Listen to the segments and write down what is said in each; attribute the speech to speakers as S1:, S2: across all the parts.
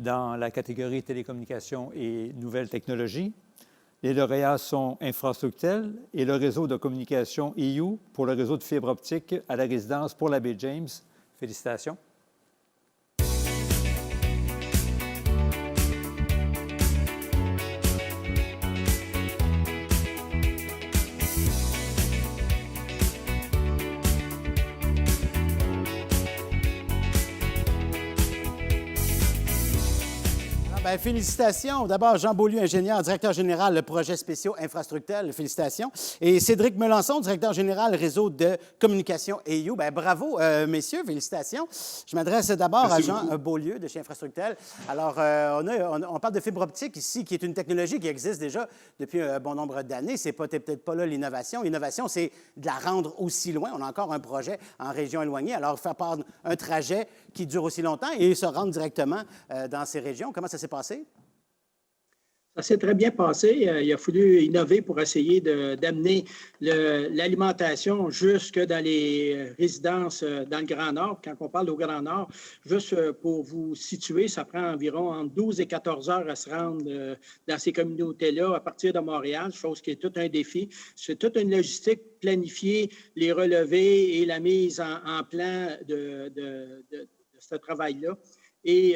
S1: dans la catégorie télécommunications et nouvelles technologies. Les lauréats sont Infrastructel et le réseau de communication EU pour le réseau de fibre optique à la résidence pour la baie James. Félicitations.
S2: Bien, félicitations. D'abord, Jean Beaulieu, ingénieur, directeur général de projets spéciaux Infrastructel. Félicitations. Et Cédric Melançon, directeur général réseau de communication EU. Bien, bravo, messieurs. Félicitations. Je m'adresse d'abord à Jean Beaulieu de chez Infrastructel. Alors, on parle de fibre optique ici, qui est une technologie qui existe déjà depuis un bon nombre d'années. C'est peut-être pas là l'innovation. L'innovation, c'est de la rendre aussi loin. On a encore un projet en région éloignée. Alors, faire part un trajet qui dure aussi longtemps et se rendre directement dans ces régions. Comment ça s'est passé?
S3: Ça s'est très bien passé. Il a fallu innover pour essayer d'amener l'alimentation jusque dans les résidences dans le Grand Nord. Quand on parle au Grand Nord, juste pour vous situer, ça prend environ entre 12 et 14 heures à se rendre dans ces communautés-là à partir de Montréal, chose qui est tout un défi. C'est toute une logistique planifiée, les relevés et la mise en plan de ce travail-là. Et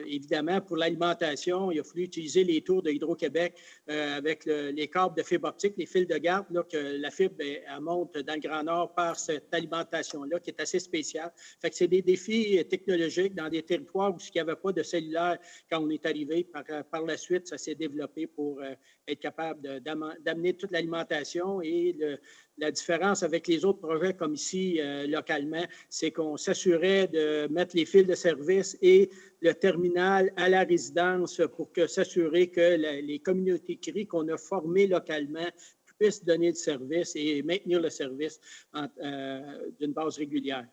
S3: évidemment, pour l'alimentation, il a fallu utiliser les tours de Hydro-Québec avec les câbles de fibre optique, les fils de garde, là, que la fibre elle monte dans le Grand Nord par cette alimentation-là, qui est assez spéciale. Fait que c'est des défis technologiques dans des territoires où il n'y avait pas de cellulaire quand on est arrivé. Par la suite, ça s'est développé pour être capable d'amener toute l'alimentation. Et la différence avec les autres projets comme ici, localement, c'est qu'on s'assurait de mettre les fils de service et le terminal à la résidence pour s'assurer que les communautés CRI qu'on a formées localement puissent donner le service et maintenir le service d'une base régulière.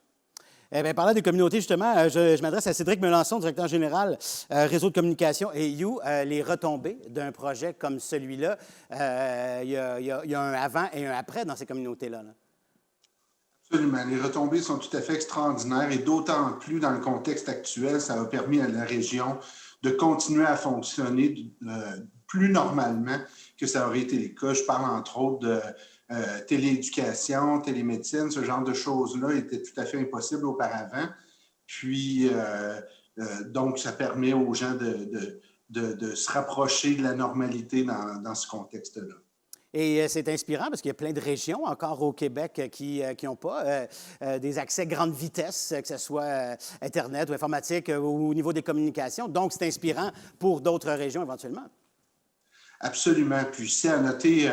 S2: Eh bien, parlant des communautés, justement, je m'adresse à Cédric Melançon, directeur général réseau de communication EU. Les retombées d'un projet comme celui-là, il y a un avant et un après dans ces communautés-là. Là.
S4: Absolument. Les retombées sont tout à fait extraordinaires et d'autant plus dans le contexte actuel, ça a permis à la région de continuer à fonctionner plus normalement que ça aurait été le cas. Je parle entre autres de télééducation, télémédecine, ce genre de choses-là étaient tout à fait impossibles auparavant. Puis, donc, ça permet aux gens de se rapprocher de la normalité dans ce contexte-là.
S2: Et c'est inspirant parce qu'il y a plein de régions encore au Québec qui n'ont pas des accès grande vitesse, que ce soit Internet ou informatique ou au niveau des communications. Donc, c'est inspirant pour d'autres régions éventuellement. Absolument.
S4: Puis, c'est à noter,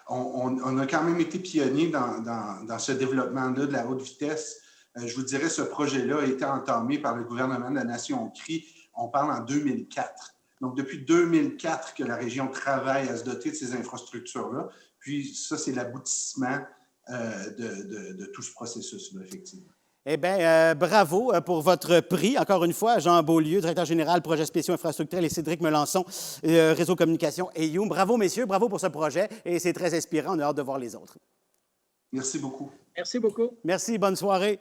S4: on a quand même été pionniers dans ce développement-là de la haute vitesse. Je vous dirais, ce projet-là a été entamé par le gouvernement de la Nation CRI. On parle en 2004. Donc, depuis 2004 que la région travaille à se doter de ces infrastructures-là. Puis, ça, c'est l'aboutissement de tout ce processus-là, effectivement.
S2: Eh bien, bravo pour votre prix. Encore une fois, Jean Beaulieu, directeur général, projet spéciaux infrastructures, et Cédric Melançon, réseau communication EU. Bravo, messieurs, bravo pour ce projet. Et c'est très inspirant. On a hâte de voir les autres.
S4: Merci beaucoup.
S3: Merci beaucoup.
S2: Merci, bonne soirée.